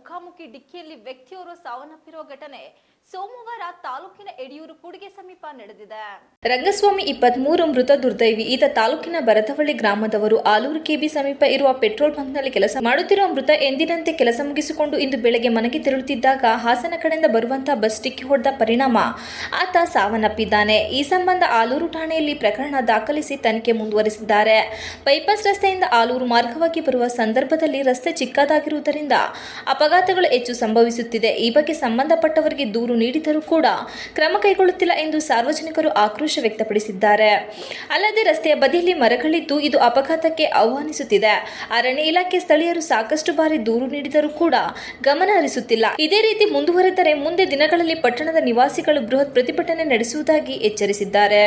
ಮುಖಾಮುಖಿ ಡಿಕ್ಕಿಯಲ್ಲಿ ವ್ಯಕ್ತಿಯೋರ್ವ ಸಾವನ್ನಪ್ಪಿರುವ ಘಟನೆ ಸೋಮವಾರ ತಾಲೂಕಿನ ಯಡಿಯೂರು ಕೂಡಿಗೆ ಸಮೀಪ ನಡೆದಿದೆ. ರಂಗಸ್ವಾಮಿ 23 ಮೃತ ದುರ್ದೈವಿ. ಈತ ತಾಲೂಕಿನ ಬರದವಳ್ಳಿ ಗ್ರಾಮದವರು. ಆಲೂರು ಕೆಬಿ ಸಮೀಪ ಇರುವ ಪೆಟ್ರೋಲ್ ಬಂಕ್ನಲ್ಲಿ ಕೆಲಸ ಮಾಡುತ್ತಿರುವ ಮೃತ ಎಂದಿನಂತೆ ಕೆಲಸ ಮುಗಿಸಿಕೊಂಡು ಇಂದು ಬೆಳಗ್ಗೆ ಮನೆಗೆ ತೆರಳುತ್ತಿದ್ದಾಗ ಹಾಸನ ಕಡೆಯಿಂದ ಬರುವಂತಹ ಬಸ್ ಡಿಕ್ಕಿ ಹೊಡೆದ ಪರಿಣಾಮ ಆತ ಸಾವನ್ನಪ್ಪಿದ್ದಾನೆ. ಈ ಸಂಬಂಧ ಆಲೂರು ಠಾಣೆಯಲ್ಲಿ ಪ್ರಕರಣ ದಾಖಲಿಸಿ ತನಿಖೆ ಮುಂದುವರೆಸಿದ್ದಾರೆ. ಬೈಪಾಸ್ ರಸ್ತೆಯಿಂದ ಆಲೂರು ಮಾರ್ಗವಾಗಿ ಬರುವ ಸಂದರ್ಭದಲ್ಲಿ ರಸ್ತೆ ಚಿಕ್ಕದಾಗಿರುವುದರಿಂದ ಅಪಘಾತಗಳು ಹೆಚ್ಚು ಸಂಭವಿಸುತ್ತಿದೆ. ಈ ಬಗ್ಗೆ ಸಂಬಂಧಪಟ್ಟವರಿಗೆ ದೂರು ನೀಡಿದರೂ ಕೂಡ ಕ್ರಮ ಕೈಗೊಳ್ಳುತ್ತಿಲ್ಲ ಎಂದು ಸಾರ್ವಜನಿಕರು ಆಕ್ರೋಶ ವ್ಯಕ್ತಪಡಿಸಿದ್ದಾರೆ. ಅಲ್ಲದೆ ರಸ್ತೆಯ ಬದಿಯಲ್ಲಿ ಮರಗಳಿದ್ದು ಇದು ಅಪಘಾತಕ್ಕೆ ಆಹ್ವಾನಿಸುತ್ತಿದೆ. ಅರಣ್ಯ ಇಲಾಖೆ ಸ್ಥಳೀಯರು ಸಾಕಷ್ಟು ಬಾರಿ ದೂರು ನೀಡಿದರೂ ಕೂಡ ಗಮನ ಹರಿಸುತ್ತಿಲ್ಲ. ಇದೇ ರೀತಿ ಮುಂದುವರೆದರೆ ಮುಂದೆ ದಿನಗಳಲ್ಲಿ ಪಟ್ಟಣದ ನಿವಾಸಿಗಳು ಬೃಹತ್ ಪ್ರತಿಭಟನೆ ನಡೆಸುವುದಾಗಿ ಎಚ್ಚರಿಸಿದ್ದಾರೆ.